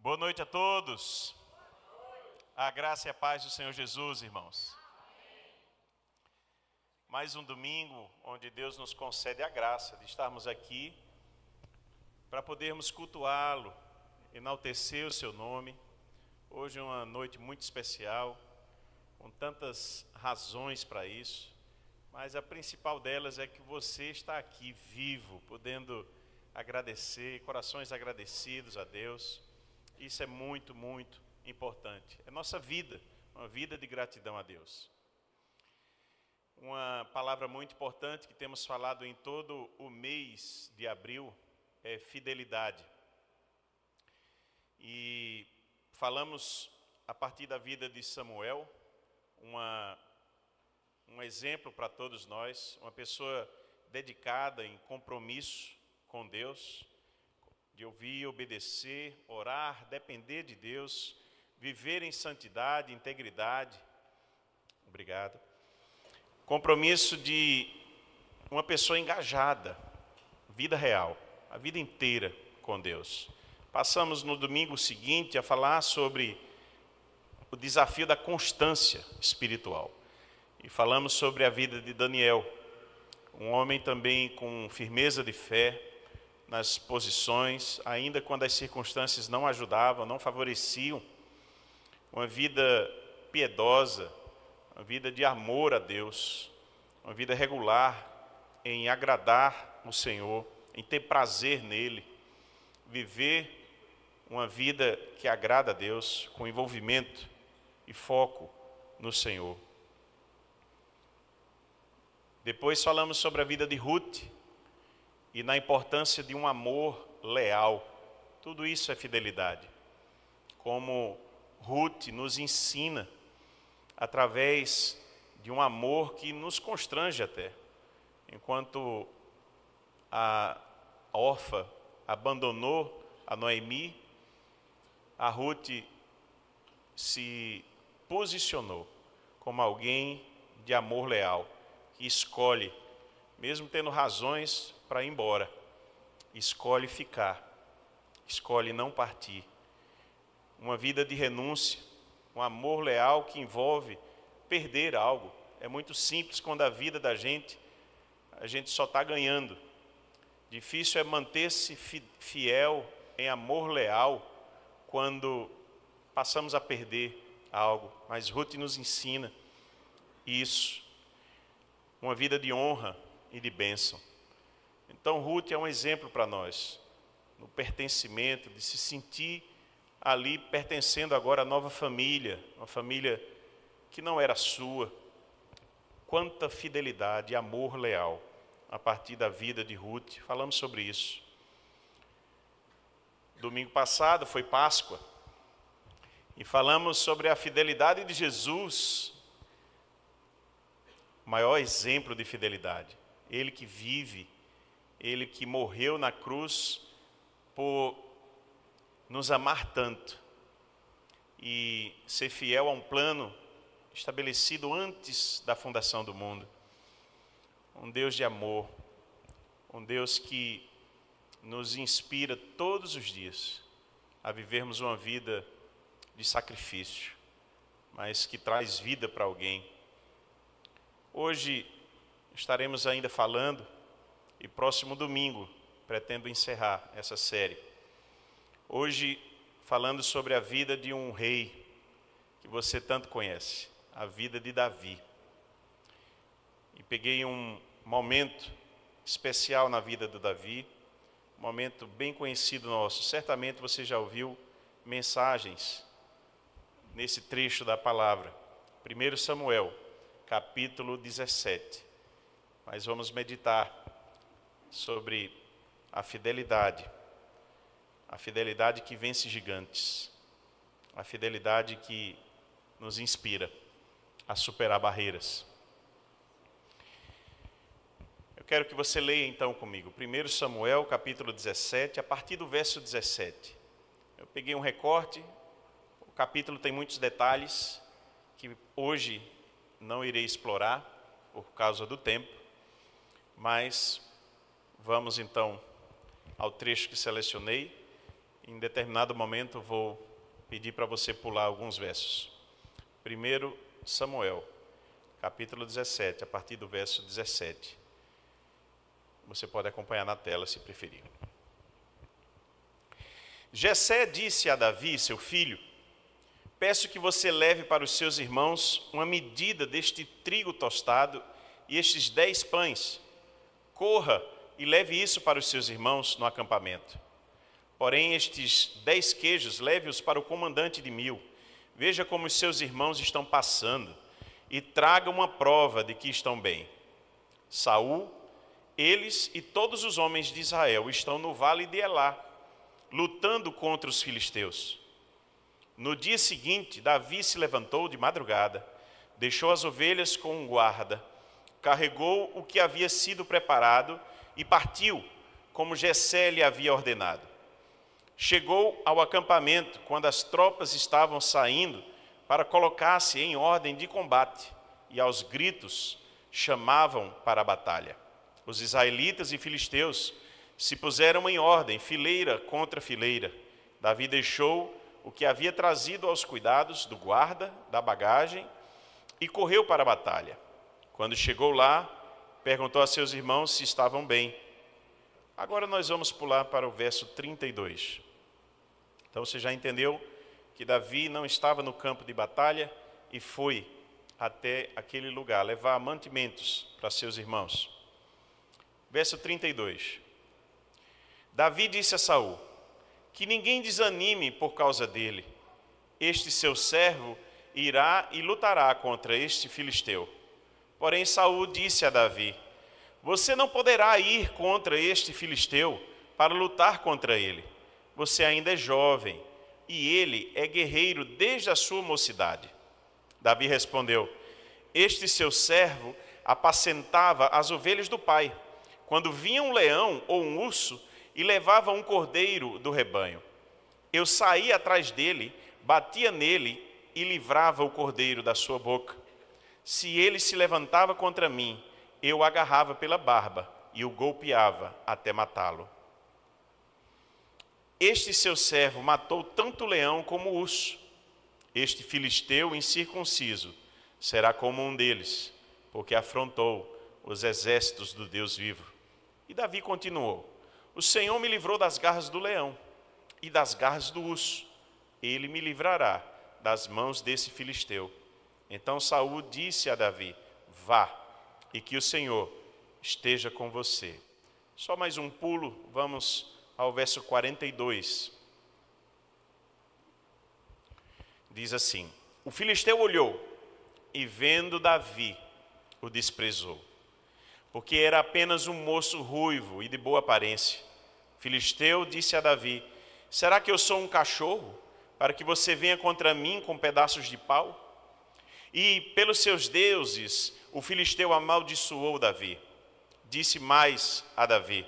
Boa noite a todos. A graça e a paz do Senhor Jesus, irmãos. Mais um domingo onde Deus nos concede a graça de estarmos aqui para podermos cultuá-lo, enaltecer o seu nome. Hoje é uma noite muito especial, com tantas razões para isso, mas a principal delas é que você está aqui vivo, podendo agradecer, corações agradecidos a Deus. Isso é muito, muito importante. É nossa vida, uma vida de gratidão a Deus. Uma palavra muito importante que temos falado em todo o mês de abril é fidelidade. E falamos a partir da vida de Samuel, um exemplo para todos nós, uma pessoa dedicada em compromisso com Deus, de ouvir, obedecer, orar, depender de Deus, viver em santidade, integridade. Obrigado. Compromisso de uma pessoa engajada, vida real, a vida inteira com Deus. Passamos no domingo seguinte a falar sobre o desafio da constância espiritual. E falamos sobre a vida de Daniel, um homem também com firmeza de fé, nas posições, ainda quando as circunstâncias não ajudavam, não favoreciam, uma vida piedosa, uma vida de amor a Deus, uma vida regular em agradar o Senhor, em ter prazer nele, viver uma vida que agrada a Deus, com envolvimento e foco no Senhor. Depois falamos sobre a vida de Ruth, e na importância de um amor leal. Tudo isso é fidelidade. Como Ruth nos ensina através de um amor que nos constrange até. Enquanto a Orfa abandonou a Noemi, a Ruth se posicionou como alguém de amor leal, que escolhe, mesmo tendo razões para ir embora, escolhe ficar, escolhe não partir. Uma vida de renúncia, um amor leal que envolve perder algo. É muito simples quando a vida da gente, a gente só está ganhando. Difícil é manter-se fiel em amor leal quando passamos a perder algo. Mas Ruth nos ensina isso. Uma vida de honra e de bênção. Então Ruth é um exemplo para nós, no pertencimento, de se sentir ali pertencendo agora à nova família, uma família que não era sua. Quanta fidelidade e amor leal a partir da vida de Ruth, falamos sobre isso. Domingo passado foi Páscoa, e falamos sobre a fidelidade de Jesus, o maior exemplo de fidelidade. Ele que vive, Ele que morreu na cruz por nos amar tanto e ser fiel a um plano estabelecido antes da fundação do mundo. Um Deus de amor, um Deus que nos inspira todos os dias a vivermos uma vida de sacrifício, mas que traz vida para alguém. Hoje estaremos ainda falando, e próximo domingo pretendo encerrar essa série. Hoje falando sobre a vida de um rei que você tanto conhece, a vida de Davi. E peguei um momento especial na vida do Davi, um momento bem conhecido nosso. Certamente você já ouviu mensagens nesse trecho da palavra. 1 Samuel, capítulo 17. Mas vamos meditar sobre a fidelidade que vence gigantes, a fidelidade que nos inspira a superar barreiras. Eu quero que você leia então comigo, 1 Samuel, capítulo 17, a partir do verso 17. Eu peguei um recorte, o capítulo tem muitos detalhes que hoje não irei explorar por causa do tempo, mas vamos então ao trecho que selecionei Em determinado momento vou pedir para você pular alguns versos. 1 Samuel, capítulo 17, a partir do verso 17. Você pode acompanhar na tela, se preferir. Jessé disse a Davi, seu filho: peço que você leve para os seus irmãos uma medida deste trigo tostado e estes 10 pães. Corra e leve isso para os seus irmãos no acampamento. Porém, estes 10 queijos, leve-os para o comandante de 1000. Veja como os seus irmãos estão passando e traga uma prova de que estão bem. Saul, eles e todos os homens de Israel estão no vale de Elá, lutando contra os filisteus. No dia seguinte, Davi se levantou de madrugada, deixou as ovelhas com um guarda, carregou o que havia sido preparado e partiu, como Jessé lhe havia ordenado. Chegou ao acampamento quando as tropas estavam saindo para colocar-se em ordem de combate, e aos gritos chamavam para a batalha. Os israelitas e filisteus se puseram em ordem, fileira contra fileira. Davi deixou o que havia trazido aos cuidados do guarda da bagagem e correu para a batalha. Quando chegou lá, perguntou a seus irmãos se estavam bem. Agora nós vamos pular para o verso 32. Então você já entendeu que Davi não estava no campo de batalha e foi até aquele lugar levar mantimentos para seus irmãos. Verso 32. Davi disse a Saul: que ninguém desanime por causa dele. Este seu servo irá e lutará contra este filisteu. Porém Saul disse a Davi: você não poderá ir contra este filisteu para lutar contra ele. Você ainda é jovem, e ele é guerreiro desde a sua mocidade. Davi respondeu: este seu servo apacentava as ovelhas do pai, quando vinha um leão ou um urso e levava um cordeiro do rebanho. Eu saía atrás dele, batia nele e livrava o cordeiro da sua boca. Se ele se levantava contra mim, eu o agarrava pela barba e o golpeava até matá-lo. Este seu servo matou tanto o leão como o urso. Este filisteu incircunciso será como um deles, porque afrontou os exércitos do Deus vivo. E Davi continuou: o Senhor me livrou das garras do leão e das garras do urso. Ele me livrará das mãos desse filisteu. Então Saul disse a Davi: vá, e que o Senhor esteja com você. Só mais um pulo, vamos ao verso 42. Diz assim: o filisteu olhou e, vendo Davi, o desprezou, porque era apenas um moço ruivo e de boa aparência. O filisteu disse a Davi: será que eu sou um cachorro, para que você venha contra mim com pedaços de pau? E pelos seus deuses, o filisteu amaldiçoou Davi. Disse mais a Davi: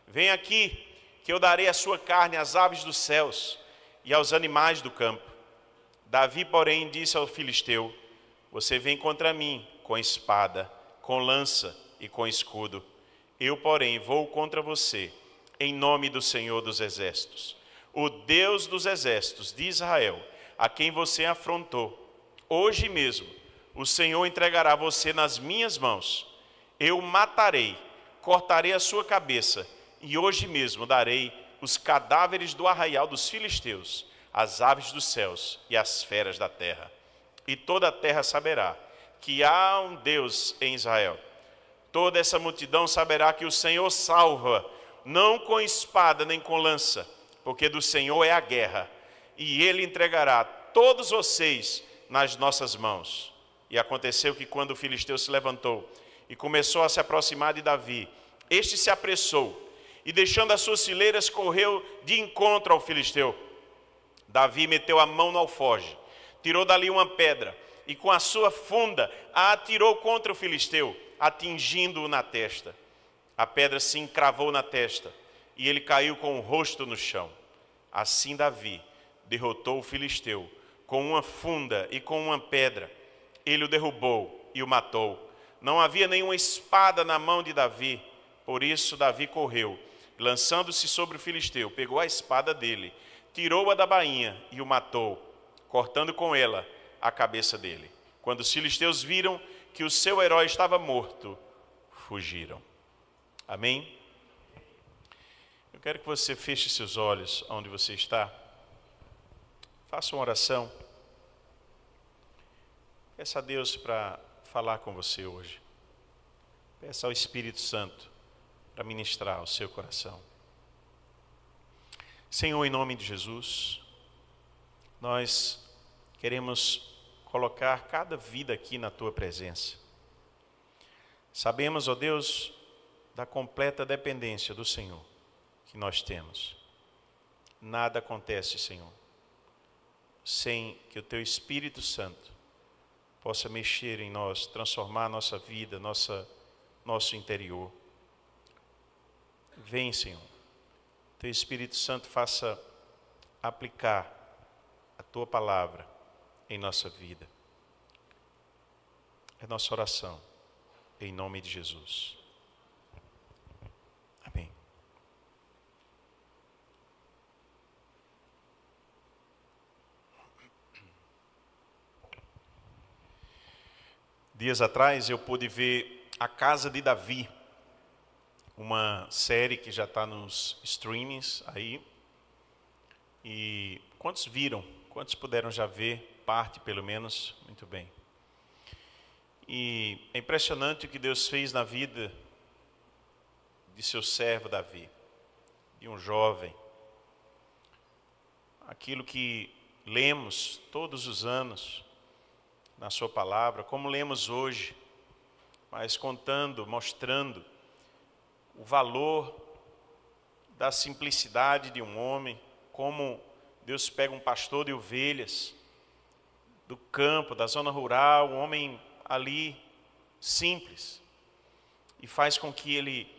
vem aqui, que eu darei a sua carne às aves dos céus e aos animais do campo. Davi, porém, disse ao filisteu: você vem contra mim com espada, com lança e com escudo. Eu, porém, vou contra você, em nome do Senhor dos Exércitos, o Deus dos Exércitos de Israel, a quem você afrontou. Hoje mesmo o Senhor entregará você nas minhas mãos. Eu o matarei, cortarei a sua cabeça, e hoje mesmo darei os cadáveres do arraial dos filisteus, às aves dos céus e às feras da terra. E toda a terra saberá que há um Deus em Israel. Toda essa multidão saberá que o Senhor salva, não com espada nem com lança, porque do Senhor é a guerra, e ele entregará todos vocês nas nossas mãos. E aconteceu que quando o filisteu se levantou e começou a se aproximar de Davi, este se apressou e, deixando as suas fileiras, correu de encontro ao filisteu. Davi meteu a mão no alforje, tirou dali uma pedra e com a sua funda a atirou contra o filisteu, atingindo-o na testa. A pedra se encravou na testa e ele caiu com o rosto no chão. Assim Davi derrotou o filisteu com uma funda e com uma pedra. Ele o derrubou e o matou. Não havia nenhuma espada na mão de Davi. Por isso Davi correu, lançando-se sobre o filisteu, pegou a espada dele tirou-a da bainha e o matou, cortando com ela a cabeça dele. Quando os filisteus viram que o seu herói estava morto, fugiram. Amém? Eu quero que você feche seus olhos onde você está. Faça uma oração. Peça a Deus para falar com você hoje. Peça ao Espírito Santo para ministrar ao seu coração. Senhor, em nome de Jesus, nós queremos colocar cada vida aqui na Tua presença. Sabemos, ó Deus, da completa dependência do Senhor que nós temos. Nada acontece, Senhor, sem que o Teu Espírito Santo possa mexer em nós, transformar a nossa vida, nosso interior. Vem, Senhor, Teu Espírito Santo faça aplicar a Tua palavra em nossa vida. É nossa oração, em nome de Jesus. Amém. Dias atrás eu pude ver A Casa de Davi, uma série que já está nos streamings aí. E quantos viram? Quantos puderam já ver? Parte, pelo menos. Muito bem. E é impressionante o que Deus fez na vida de seu servo Davi, de um jovem. Aquilo que lemos todos os anos na sua palavra, como lemos hoje, mas contando, mostrando o valor da simplicidade de um homem, como Deus pega um pastor de ovelhas do campo, da zona rural, um homem ali simples, e faz com que ele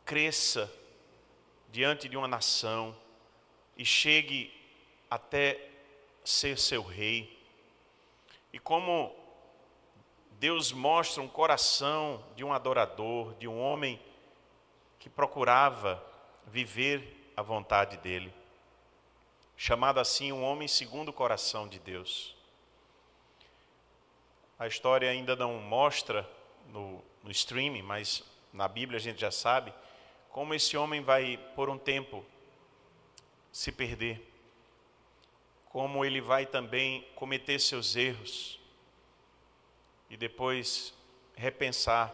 cresça diante de uma nação e chegue até ser seu rei. E como Deus mostra um coração de um adorador, de um homem que procurava viver a vontade dele, chamado assim um homem segundo o coração de Deus. A história ainda não mostra no streaming, mas na Bíblia a gente já sabe como esse homem vai por um tempo se perder, como ele vai também cometer seus erros e depois repensar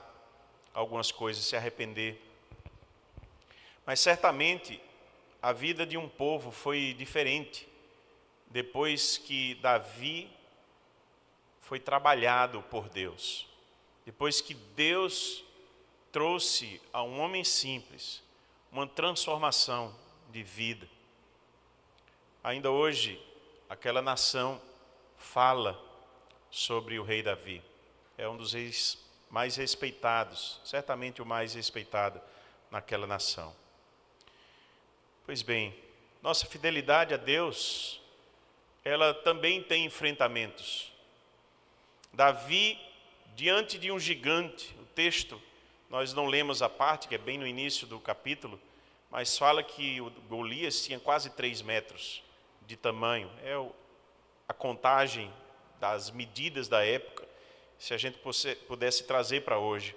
algumas coisas, se arrepender. Mas certamente a vida de um povo foi diferente depois que Davi foi trabalhado por Deus. Depois que Deus trouxe a um homem simples uma transformação de vida. Ainda hoje, aquela nação fala sobre o rei Davi. É um dos reis mais respeitados, certamente o mais respeitado naquela nação. Pois bem, nossa fidelidade a Deus, ela também tem enfrentamentos. Davi, diante de um gigante, o texto, nós não lemos a parte, que é bem no início do capítulo, mas fala que o Golias tinha quase 3 metros de tamanho. É a contagem das medidas da época, se a gente pudesse trazer para hoje.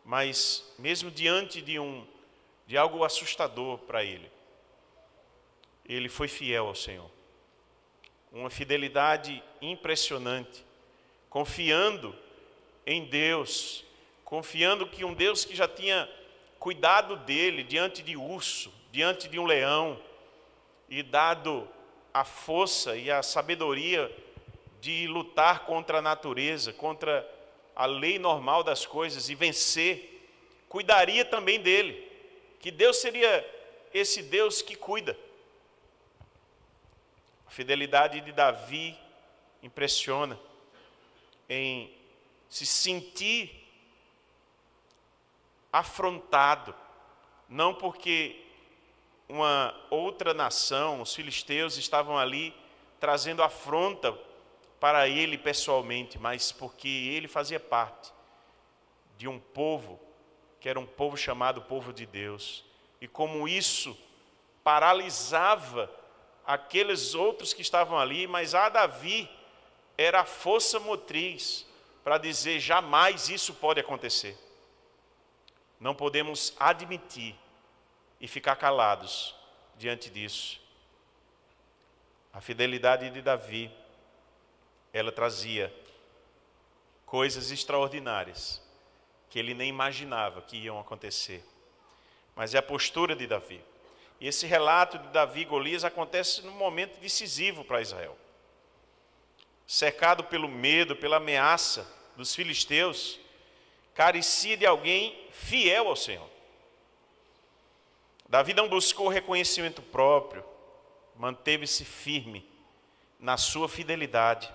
Mas mesmo diante de algo assustador para ele, ele foi fiel ao Senhor. Uma fidelidade impressionante, confiando em Deus, confiando que um Deus que já tinha cuidado dele diante de urso, diante de um leão, e dado a força e a sabedoria de lutar contra a natureza, contra a lei normal das coisas e vencer, cuidaria também dele, que Deus seria esse Deus que cuida. A fidelidade de Davi impressiona em se sentir afrontado, não porque uma outra nação, os filisteus, estavam ali trazendo afronta para ele pessoalmente, mas porque ele fazia parte de um povo que era um povo chamado povo de Deus, e como isso paralisava aqueles outros que estavam ali, mas a Davi era a força motriz para dizer: jamais isso pode acontecer. Não podemos admitir e ficar calados diante disso. A fidelidade de Davi, ela trazia coisas extraordinárias que ele nem imaginava que iam acontecer. Mas é a postura de Davi. E esse relato de Davi e Golias acontece num momento decisivo para Israel. Cercado pelo medo, pela ameaça dos filisteus, carecia de alguém fiel ao Senhor. Davi não buscou reconhecimento próprio, manteve-se firme na sua fidelidade,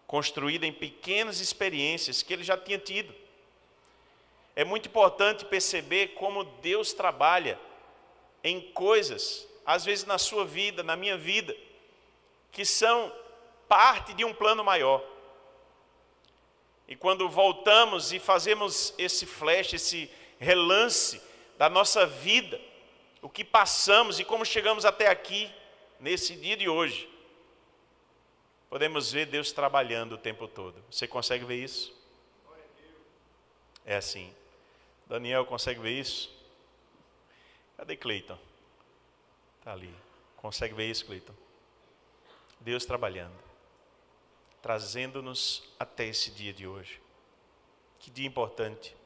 construída em pequenas experiências que ele já tinha tido. É muito importante perceber como Deus trabalha em coisas, às vezes na sua vida, na minha vida, que são parte de um plano maior. E quando voltamos e fazemos esse flash, esse relance da nossa vida, o que passamos e como chegamos até aqui, nesse dia de hoje, podemos ver Deus trabalhando o tempo todo. Você consegue ver isso? É assim. Daniel, consegue ver isso? Cadê Cleiton? Está ali. Consegue ver isso, Cleiton? Deus trabalhando, trazendo-nos até esse dia de hoje. Que dia importante.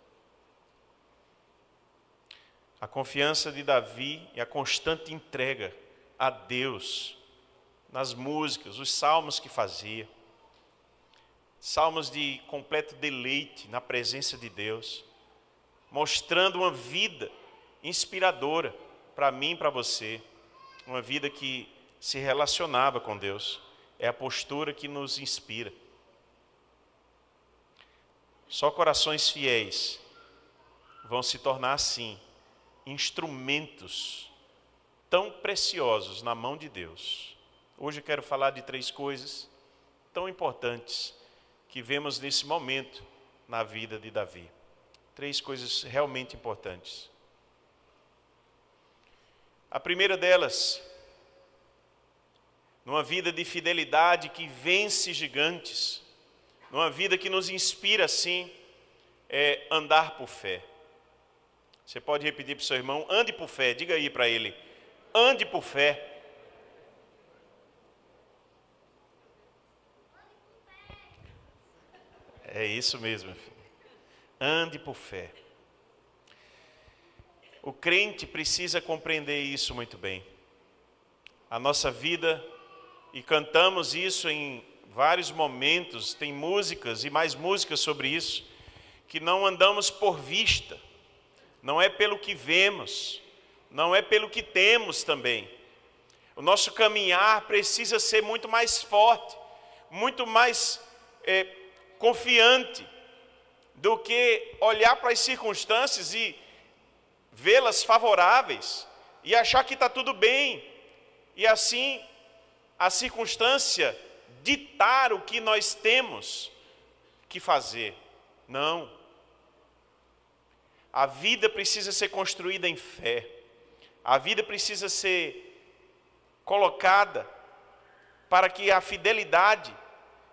A confiança de Davi e a constante entrega a Deus nas músicas, os salmos que fazia. Salmos de completo deleite na presença de Deus, mostrando uma vida inspiradora para mim e para você, uma vida que se relacionava com Deus. É a postura que nos inspira. Só corações fiéis vão se tornar assim, instrumentos tão preciosos na mão de Deus. Hoje eu quero falar de 3 coisas tão importantes que vemos nesse momento na vida de Davi. 3 coisas realmente importantes. A primeira delas, numa vida de fidelidade que vence gigantes, numa vida que nos inspira assim, é andar por fé. Você pode repetir para o seu irmão: ande por fé. Diga aí para ele: ande por fé. É isso mesmo, filho. Ande por fé. O crente precisa compreender isso muito bem. A nossa vida, e cantamos isso em vários momentos, tem músicas e mais músicas sobre isso, que não andamos por vista, não é pelo que vemos, não é pelo que temos também. O nosso caminhar precisa ser muito mais forte, muito mais confiante, do que olhar para as circunstâncias e vê-las favoráveis e achar que está tudo bem, e assim a circunstância ditar o que nós temos que fazer. Não. A vida precisa ser construída em fé. A vida precisa ser colocada para que a fidelidade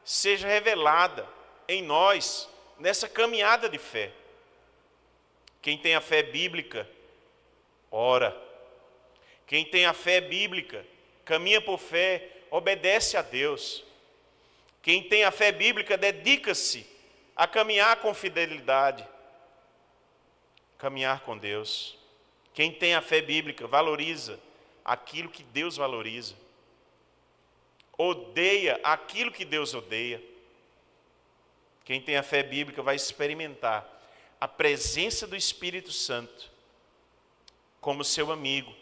seja revelada em nós, nessa caminhada de fé. Quem tem a fé bíblica, ora. Quem tem a fé bíblica, caminha por fé, obedece a Deus. Quem tem a fé bíblica, dedica-se a caminhar com fidelidade, caminhar com Deus. Quem tem a fé bíblica, valoriza aquilo que Deus valoriza, odeia aquilo que Deus odeia. Quem tem a fé bíblica vai experimentar a presença do Espírito Santo como seu amigo,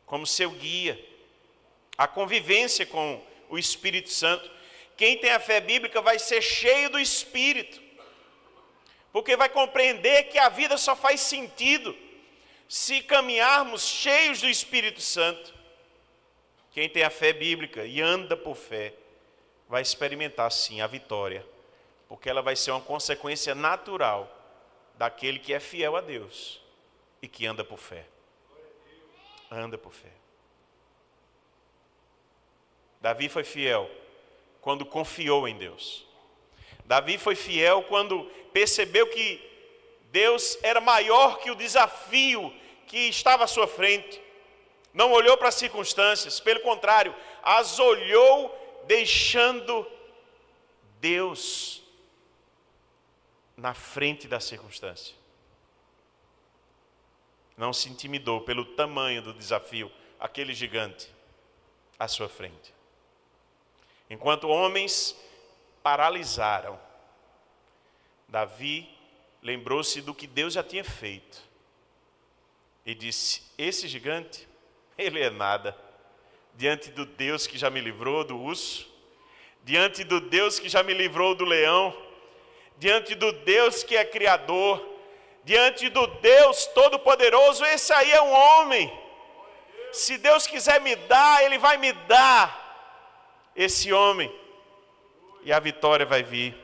como seu guia, a convivência com o Espírito Santo. Quem tem a fé bíblica vai ser cheio do Espírito, porque vai compreender que a vida só faz sentido se caminharmos cheios do Espírito Santo. Quem tem a fé bíblica e anda por fé vai experimentar sim a vitória, porque ela vai ser uma consequência natural daquele que é fiel a Deus e que anda por fé. Anda por fé. Davi foi fiel quando confiou em Deus. Davi foi fiel quando percebeu que Deus era maior que o desafio que estava à sua frente. Não olhou para as circunstâncias, pelo contrário, as olhou deixando Deus na frente da circunstância. Não se intimidou pelo tamanho do desafio, aquele gigante à sua frente. Enquanto homens paralisaram, Davi lembrou-se do que Deus já tinha feito e disse: esse gigante, ele é nada diante do Deus que já me livrou do urso, diante do Deus que já me livrou do leão, diante do Deus que é criador, diante do Deus todo-poderoso. Esse aí é um homem. Se Deus quiser me dar, Ele vai me dar esse homem, e a vitória vai vir.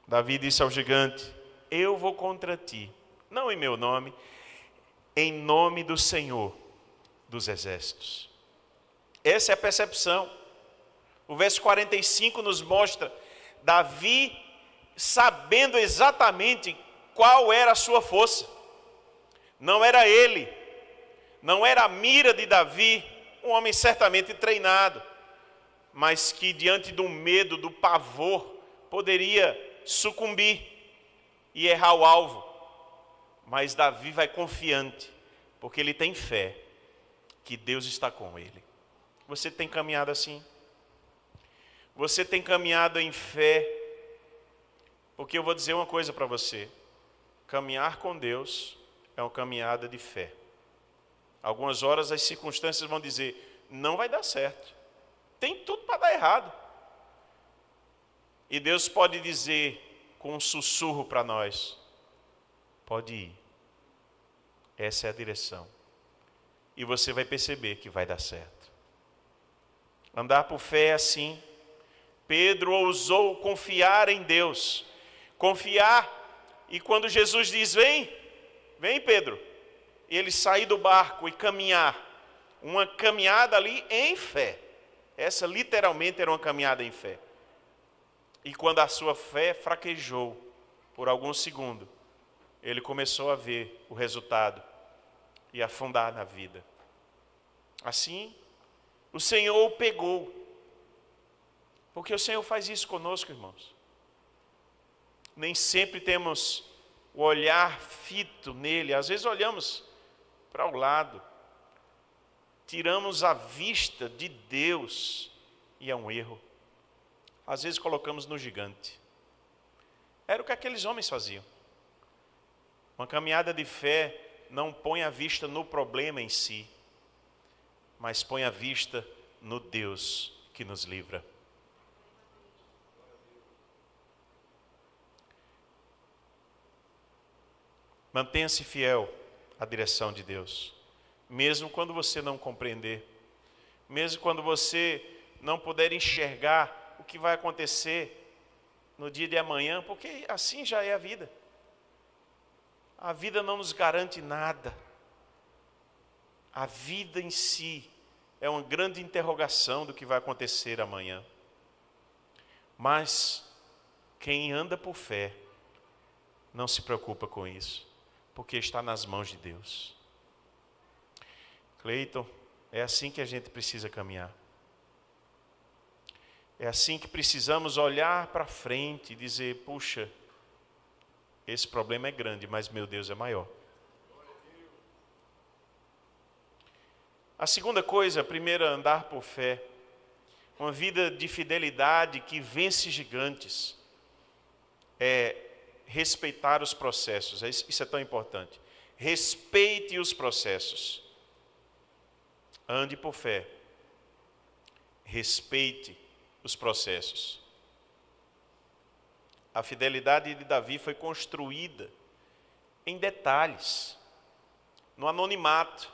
Davi disse ao gigante: eu vou contra ti, não em meu nome, em nome do Senhor dos exércitos. Essa é a percepção. O verso 45 nos mostra Davi sabendo exatamente qual era a sua força. Não era ele, não era a mira de Davi, um homem certamente treinado, mas que diante do medo, do pavor, poderia sucumbir e errar o alvo. Mas Davi vai confiante, porque ele tem fé que Deus está com ele. Você tem caminhado assim? Você tem caminhado em fé? Porque eu vou dizer uma coisa para você: caminhar com Deus é uma caminhada de fé. Algumas horas as circunstâncias vão dizer: não vai dar certo, tem tudo para dar errado. E Deus pode dizer com um sussurro para nós: pode ir, essa é a direção. E você vai perceber que vai dar certo. Andar por fé é assim. Pedro ousou confiar em Deus. Confiar, e quando Jesus diz: vem Pedro, ele sair do barco e caminhar. Uma caminhada ali em fé. Essa literalmente era uma caminhada em fé. E quando a sua fé fraquejou por alguns segundos, ele começou a ver o resultado e afundar na vida. Assim, o Senhor o pegou. Porque o Senhor faz isso conosco, irmãos. Nem sempre temos o olhar fito nele. Às vezes olhamos para o lado, tiramos a vista de Deus, e é um erro. Às vezes colocamos no gigante. Era o que aqueles homens faziam. Uma caminhada de fé não põe a vista no problema em si, mas põe a vista no Deus que nos livra. Mantenha-se fiel à direção de Deus, mesmo quando você não compreender, mesmo quando você não puder enxergar o que vai acontecer no dia de amanhã, porque assim já é a vida. A vida não nos garante nada. A vida em si é uma grande interrogação do que vai acontecer amanhã. Mas quem anda por fé não se preocupa com isso, porque está nas mãos de Deus. Cleiton, é assim que a gente precisa caminhar. É assim que precisamos olhar para frente e dizer: puxa, esse problema é grande, mas meu Deus é maior. A segunda coisa, a primeira, andar por fé. Uma vida de fidelidade que vence gigantes. É respeitar os processos. Isso é tão importante. Respeite os processos. Ande por fé. Respeite os processos. A fidelidade de Davi foi construída em detalhes, no anonimato.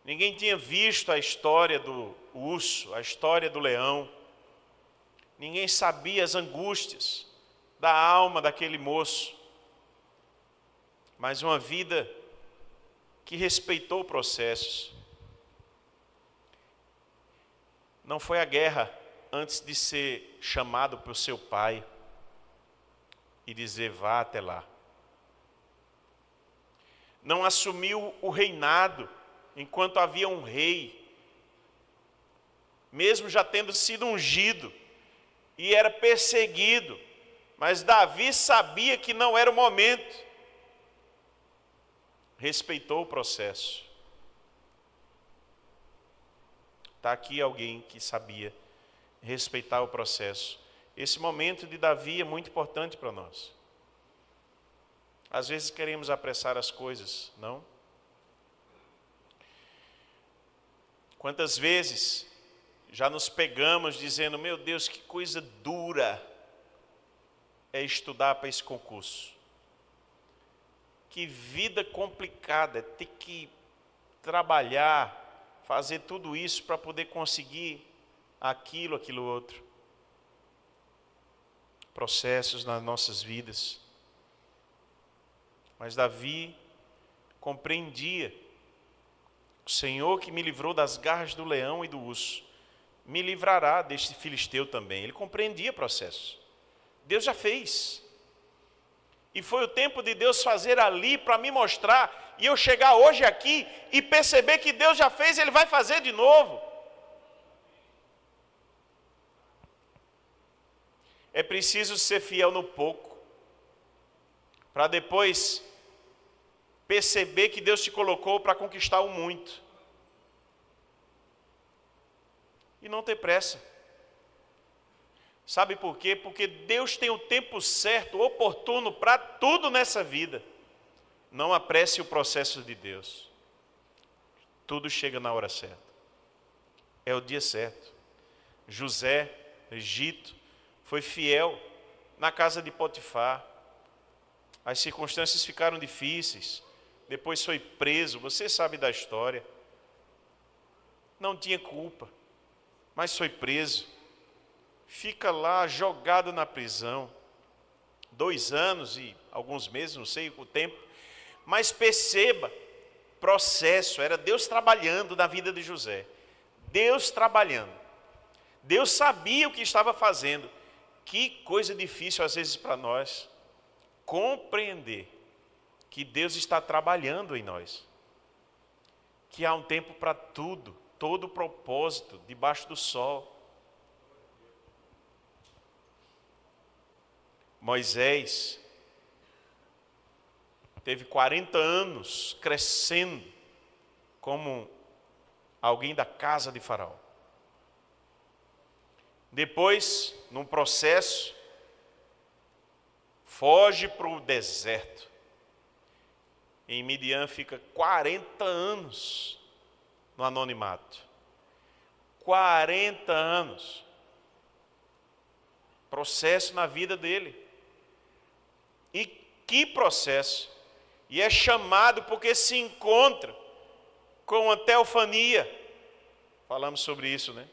Ninguém tinha visto a história do urso, a história do leão. Ninguém sabia as angústias da alma daquele moço. Mas uma vida que respeitou processos. Não foi à guerra antes de ser chamado por seu pai e dizer: vá até lá. Não assumiu o reinado enquanto havia um rei, mesmo já tendo sido ungido, e era perseguido, mas Davi sabia que não era o momento. Respeitou o processo. Está aqui alguém que sabia respeitar o processo. Esse momento de Davi é muito importante para nós. Às vezes queremos apressar as coisas, não? Quantas vezes já nos pegamos dizendo: meu Deus, que coisa dura é estudar para esse concurso. Que vida complicada é ter que trabalhar, fazer tudo isso para poder conseguir aquilo outro. Processos nas nossas vidas. Mas Davi compreendia: o Senhor que me livrou das garras do leão e do urso, me livrará deste filisteu também. Ele compreendia processos. Deus já fez. E foi o tempo de Deus fazer ali para me mostrar, e eu chegar hoje aqui e perceber que Deus já fez e Ele vai fazer de novo. É preciso ser fiel no pouco, para depois perceber que Deus te colocou para conquistar o muito. E não ter pressa. Sabe por quê? Porque Deus tem o tempo certo, oportuno para tudo nessa vida. Não apresse o processo de Deus. Tudo chega na hora certa. É o dia certo. José, Egito, foi fiel na casa de Potifar. As circunstâncias ficaram difíceis. Depois foi preso. Você sabe da história. Não tinha culpa, mas foi preso. Fica lá jogado na prisão, 2 anos e alguns meses, não sei o tempo, mas perceba, processo, era Deus trabalhando na vida de José, Deus trabalhando, Deus sabia o que estava fazendo. Que coisa difícil às vezes para nós, compreender que Deus está trabalhando em nós, que há um tempo para tudo, todo propósito debaixo do sol. Moisés teve 40 anos crescendo como alguém da casa de Faraó. Depois, num processo, foge para o deserto. Em Midian fica 40 anos no anonimato. 40 anos. Processo na vida dele. E que processo! E é chamado porque se encontra com a teofania. Falamos sobre isso, né?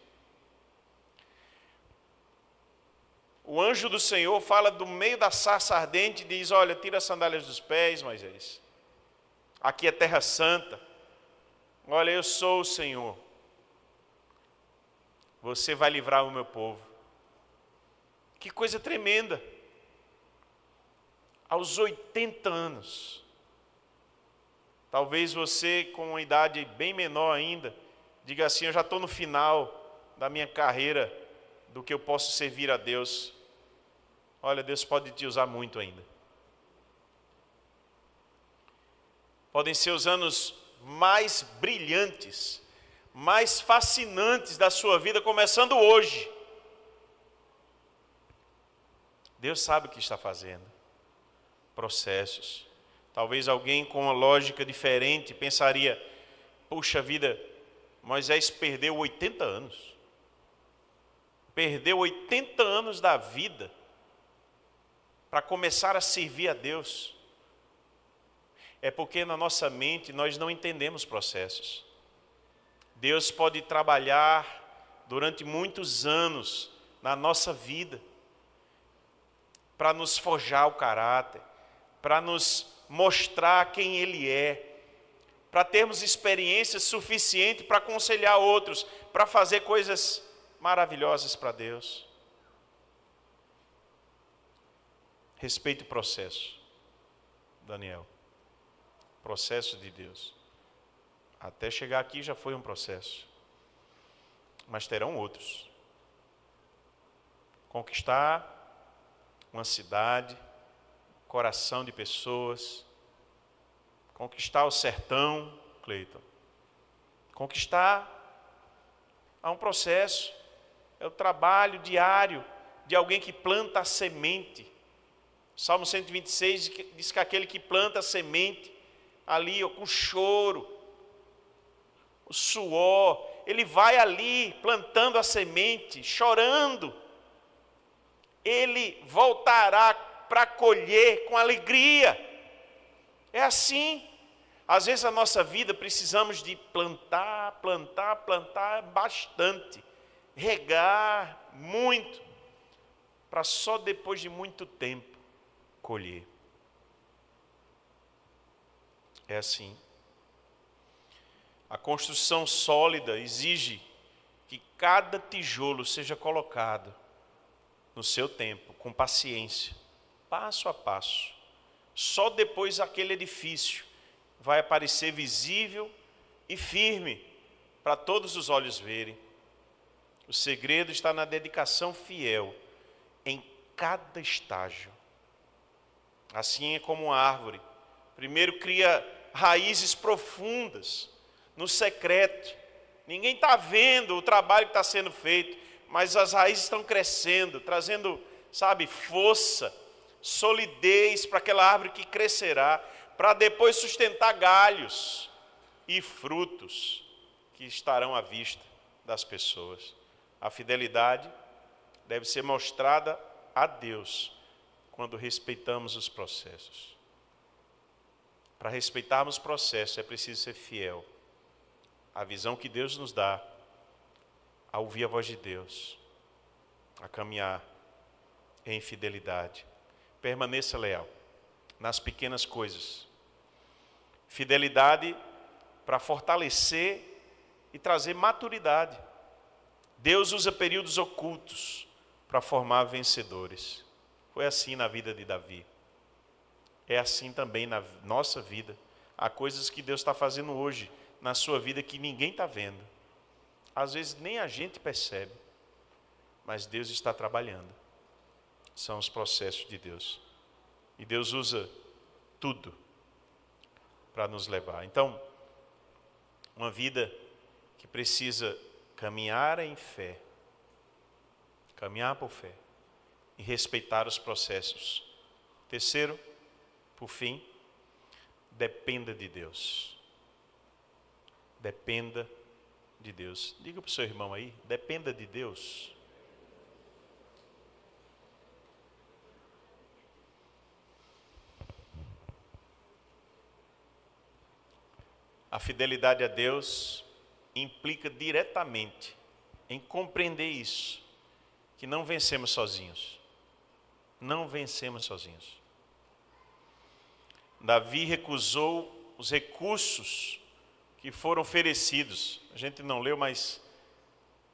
O anjo do Senhor fala do meio da sarça ardente e diz: olha, tira as sandálias dos pés, Moisés. Aqui é terra santa. Olha, eu sou o Senhor. Você vai livrar o meu povo. Que coisa tremenda. Aos 80 anos. Talvez você, com uma idade bem menor ainda, diga assim: eu já estou no final da minha carreira, do que eu posso servir a Deus. Olha, Deus pode te usar muito ainda. Podem ser os anos mais brilhantes, mais fascinantes da sua vida, começando hoje. Deus sabe o que está fazendo. Processos. Talvez alguém com uma lógica diferente pensaria: puxa vida, Moisés perdeu 80 anos. Perdeu 80 anos da vida para começar a servir a Deus. É porque na nossa mente nós não entendemos processos. Deus pode trabalhar durante muitos anos na nossa vida para nos forjar o caráter, para nos mostrar quem Ele é, para termos experiência suficiente para aconselhar outros, para fazer coisas maravilhosas para Deus. Respeite o processo, Daniel. Processo de Deus. Até chegar aqui já foi um processo. Mas terão outros. Conquistar uma cidade, coração de pessoas, conquistar o sertão, Cleiton. Conquistar há um processo, é o trabalho diário de alguém que planta a semente. Salmo 126 diz que aquele que planta a semente, ali com choro, o suor, ele vai ali plantando a semente, chorando, ele voltará para colher com alegria. É assim. Às vezes a nossa vida precisamos de plantar bastante, regar muito, para só depois de muito tempo colher. É assim. A construção sólida exige que cada tijolo seja colocado no seu tempo, com paciência, passo a passo. Só depois aquele edifício vai aparecer visível e firme para todos os olhos verem. O segredo está na dedicação fiel em cada estágio. Assim é como uma árvore. Primeiro cria raízes profundas, no secreto. Ninguém está vendo o trabalho que está sendo feito, mas as raízes estão crescendo, trazendo, força, solidez para aquela árvore que crescerá, para depois sustentar galhos e frutos que estarão à vista das pessoas. A fidelidade deve ser mostrada a Deus quando respeitamos os processos. Para respeitarmos o processo é preciso ser fiel à visão que Deus nos dá, a ouvir a voz de Deus, a caminhar em fidelidade. Permaneça leal nas pequenas coisas. Fidelidade para fortalecer e trazer maturidade. Deus usa períodos ocultos para formar vencedores. Foi assim na vida de Davi. É assim também na nossa vida. Há coisas que Deus está fazendo hoje na sua vida que ninguém está vendo. Às vezes nem a gente percebe, mas Deus está trabalhando. São os processos de Deus. E Deus usa tudo para nos levar. Então, uma vida que precisa caminhar em fé, caminhar por fé e respeitar os processos. Terceiro, por fim, dependa de Deus. Dependa de Deus. Diga para o seu irmão aí, dependa de Deus. A fidelidade a Deus implica diretamente em compreender isso, que não vencemos sozinhos. Não vencemos sozinhos. Davi recusou os recursos que foram oferecidos. A gente não leu, mas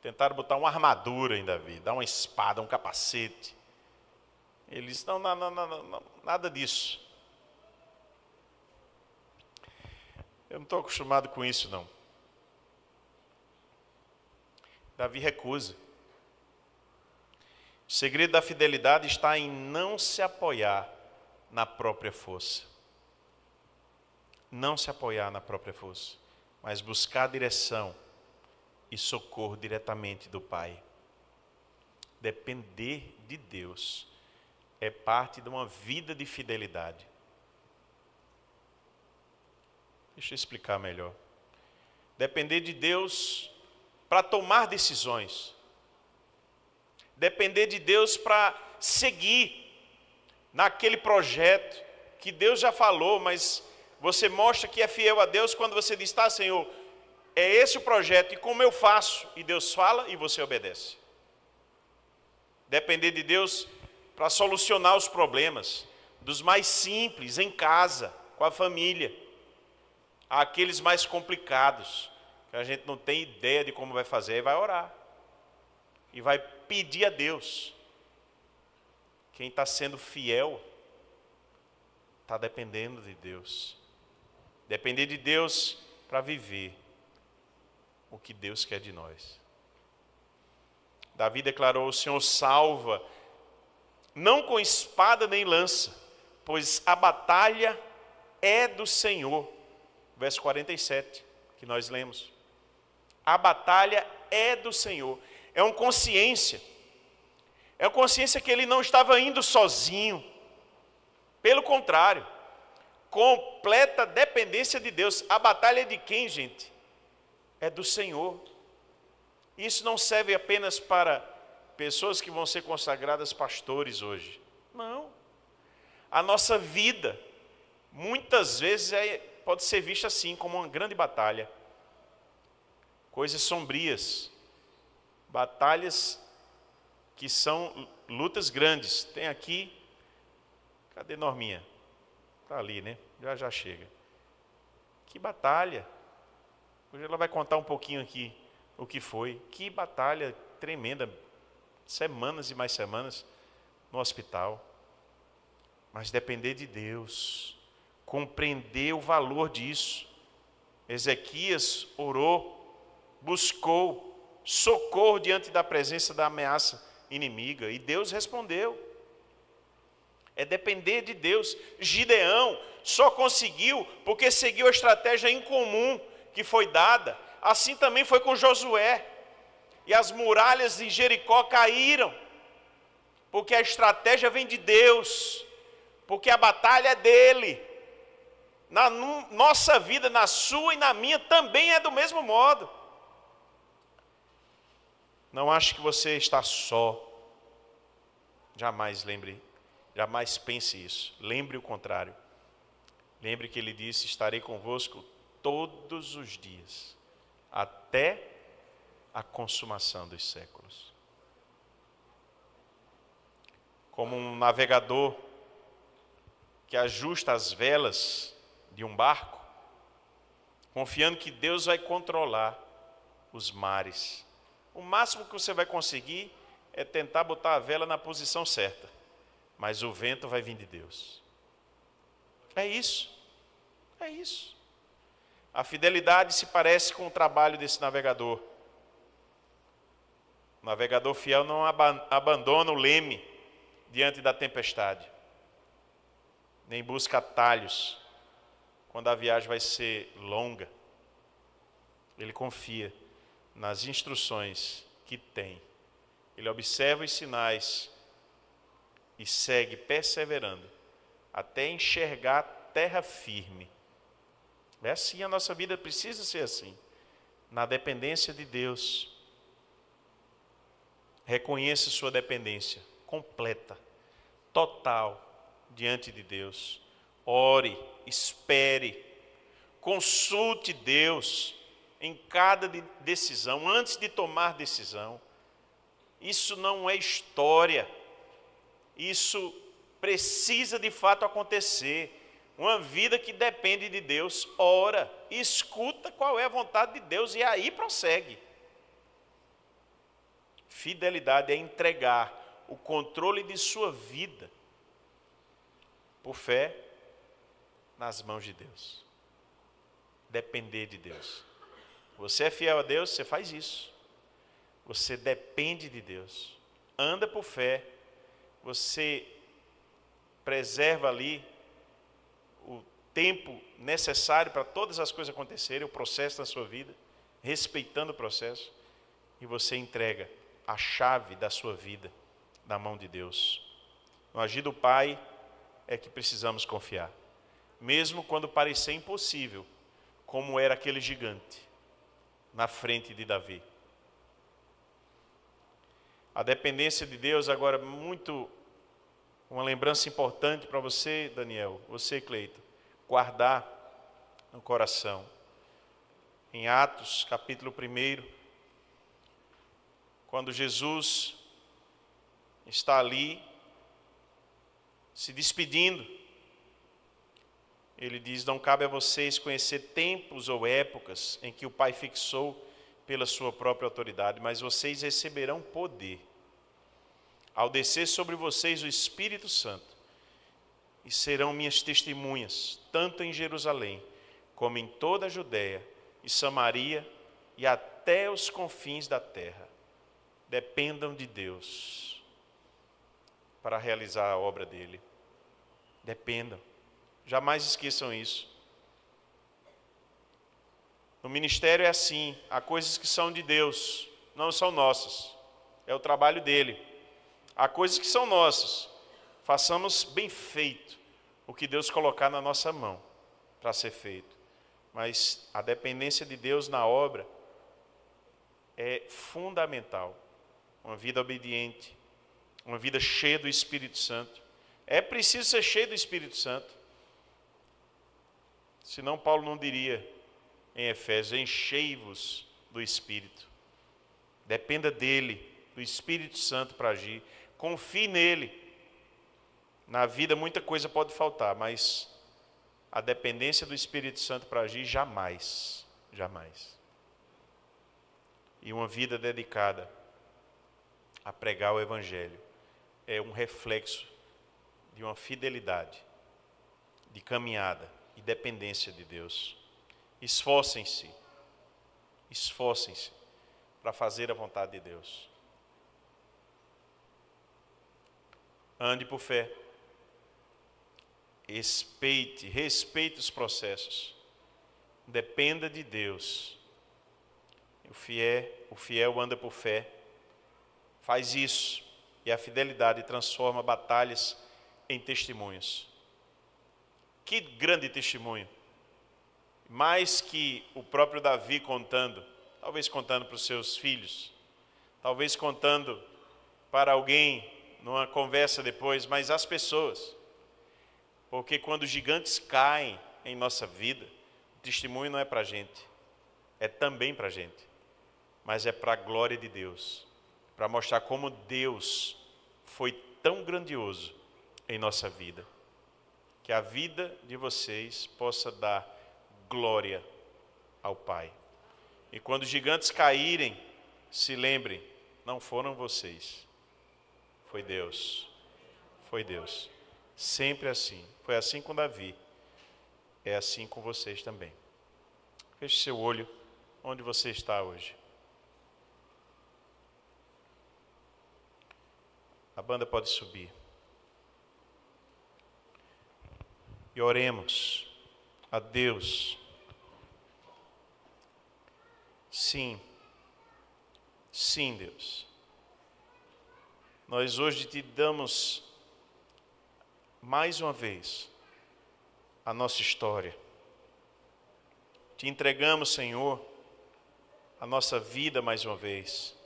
tentaram botar uma armadura em Davi, dar uma espada, um capacete. Ele disse, não, nada disso. Eu não estou acostumado com isso, não. Davi recusa. O segredo da fidelidade está em não se apoiar na própria força. Não se apoiar na própria força, mas buscar direção e socorro diretamente do Pai. Depender de Deus é parte de uma vida de fidelidade. Deixa eu explicar melhor. Depender de Deus para tomar decisões. Depender de Deus para seguir naquele projeto que Deus já falou, mas você mostra que é fiel a Deus quando você diz, tá, Senhor, é esse o projeto e como eu faço? E Deus fala e você obedece. Depender de Deus para solucionar os problemas, dos mais simples, em casa, com a família. Aqueles mais complicados, que a gente não tem ideia de como vai fazer, e vai orar. E vai pedir a Deus. Quem está sendo fiel, está dependendo de Deus. Depender de Deus para viver o que Deus quer de nós. Davi declarou: o Senhor salva, não com espada nem lança, pois a batalha é do Senhor. Verso 47, que nós lemos. A batalha é do Senhor. É uma consciência. É uma consciência que ele não estava indo sozinho. Pelo contrário, completa dependência de Deus. A batalha é de quem, gente? É do Senhor. Isso não serve apenas para pessoas que vão ser consagradas pastores hoje. Não. A nossa vida, muitas vezes, pode ser vista assim, como uma grande batalha. Coisas sombrias. Batalhas que são lutas grandes. Tem aqui, cadê Norminha? Está ali, né? Já chega. Que batalha. Hoje ela vai contar um pouquinho aqui o que foi. Que batalha tremenda. Semanas e mais semanas no hospital. Mas depender de Deus. Compreender o valor disso. Ezequias orou, buscou socorro diante da presença da ameaça inimiga. E Deus respondeu. É depender de Deus. Gideão só conseguiu porque seguiu a estratégia incomum que foi dada. Assim também foi com Josué. E as muralhas de Jericó caíram. Porque a estratégia vem de Deus. Porque a batalha é dele. Na nossa vida, na sua e na minha, também é do mesmo modo. Não ache que você está só. Jamais pense isso. Lembre o contrário. Lembre que ele disse: estarei convosco todos os dias, até a consumação dos séculos. Como um navegador que ajusta as velas de um barco, confiando que Deus vai controlar os mares. O máximo que você vai conseguir é tentar botar a vela na posição certa, mas o vento vai vir de Deus. É isso. É isso. A fidelidade se parece com o trabalho desse navegador. O navegador fiel não abandona o leme diante da tempestade, nem busca atalhos quando a viagem vai ser longa. Ele confia nas instruções que tem. Ele observa os sinais e segue perseverando até enxergar terra firme. É assim, a nossa vida precisa ser assim, na dependência de Deus. Reconheça sua dependência completa, total, diante de Deus. Ore, espere, consulte Deus em cada decisão, antes de tomar decisão. Isso não é história, isso precisa de fato acontecer. Uma vida que depende de Deus, ora, escuta qual é a vontade de Deus e aí prossegue. Fidelidade é entregar o controle de sua vida, por fé, nas mãos de Deus. Depender de Deus. Você é fiel a Deus, você faz isso. Você depende de Deus. Anda por fé. Você preserva ali o tempo necessário para todas as coisas acontecerem, o processo da sua vida, respeitando o processo. E você entrega a chave da sua vida na mão de Deus. No agir do Pai é que precisamos confiar. Mesmo quando parecer impossível, como era aquele gigante na frente de Davi. A dependência de Deus agora uma lembrança importante para você, Daniel, você, Cleito, guardar no coração. Em Atos, capítulo 1, quando Jesus está ali, se despedindo, Ele diz: não cabe a vocês conhecer tempos ou épocas em que o Pai fixou pela sua própria autoridade, mas vocês receberão poder ao descer sobre vocês o Espírito Santo, e serão minhas testemunhas, tanto em Jerusalém, como em toda a Judéia e Samaria e até os confins da terra. Dependam de Deus para realizar a obra dele. Dependam. Jamais esqueçam isso. No ministério é assim, há coisas que são de Deus, não são nossas. É o trabalho dele. Há coisas que são nossas. Façamos bem feito o que Deus colocar na nossa mão para ser feito. Mas a dependência de Deus na obra é fundamental. Uma vida obediente, uma vida cheia do Espírito Santo. É preciso ser cheio do Espírito Santo. Senão Paulo não diria em Efésios: enchei-vos do Espírito. Dependa dele, do Espírito Santo para agir. Confie nele. Na vida muita coisa pode faltar, mas a dependência do Espírito Santo para agir, jamais, jamais. E uma vida dedicada a pregar o Evangelho é um reflexo de uma fidelidade, de caminhada e dependência de Deus. Esforcem-se para fazer a vontade de Deus. Ande por fé. Respeite os processos. Dependa de Deus. O fiel anda por fé. Faz isso. E a fidelidade transforma batalhas em testemunhos. Que grande testemunho. Mais que o próprio Davi contando. Talvez contando para os seus filhos. Talvez contando para alguém numa conversa depois. Mas as pessoas. Porque quando os gigantes caem em nossa vida, o testemunho não é para a gente, é também para a gente, mas é para a glória de Deus, para mostrar como Deus foi tão grandioso em nossa vida, que a vida de vocês possa dar glória ao Pai. E quando os gigantes caírem, se lembrem, não foram vocês, foi Deus, foi Deus. Sempre assim. Foi assim com Davi. É assim com vocês também. Feche seu olho onde você está hoje. A banda pode subir. E oremos a Deus. Sim. Sim, Deus. Nós hoje te damos mais uma vez a nossa história. Te entregamos, Senhor, a nossa vida mais uma vez.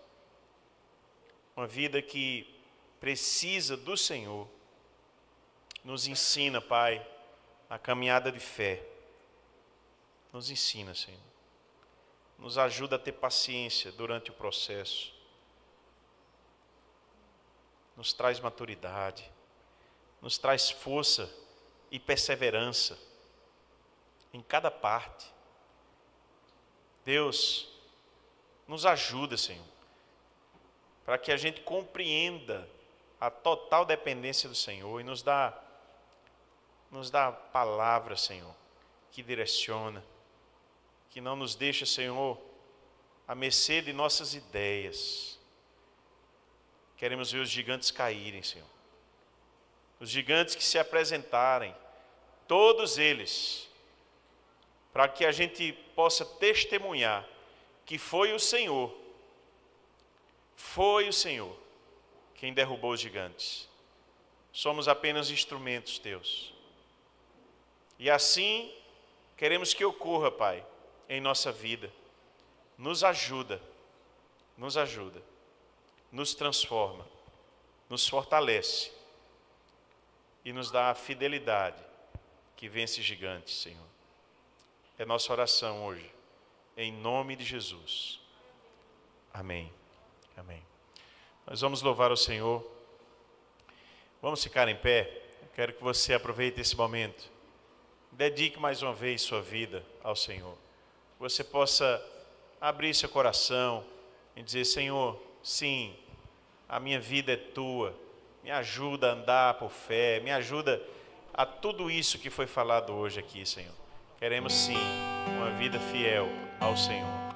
Uma vida que precisa do Senhor. Nos ensina, Pai, a caminhada de fé. Nos ensina, Senhor. Nos ajuda a ter paciência durante o processo. Nos traz maturidade. Nos traz força e perseverança em cada parte. Deus, nos ajuda, Senhor, para que a gente compreenda a total dependência do Senhor e nos dá a palavra, Senhor, que direciona, que não nos deixa, Senhor, à mercê de nossas ideias. Queremos ver os gigantes caírem, Senhor. Os gigantes que se apresentarem, todos eles, para que a gente possa testemunhar que foi o Senhor quem derrubou os gigantes. Somos apenas instrumentos teus. E assim queremos que ocorra, Pai, em nossa vida. Nos ajuda, nos transforma, nos fortalece. E nos dá a fidelidade que vence gigantes, Senhor. É nossa oração hoje, em nome de Jesus. Amém. Amém. Nós vamos louvar o Senhor. Vamos ficar em pé. Eu quero que você aproveite esse momento dedique mais uma vez sua vida ao Senhor. Você possa abrir seu coração e dizer: Senhor, sim, a minha vida é tua, me ajuda a andar por fé, me ajuda a tudo isso que foi falado hoje aqui, Senhor. Queremos sim uma vida fiel ao Senhor.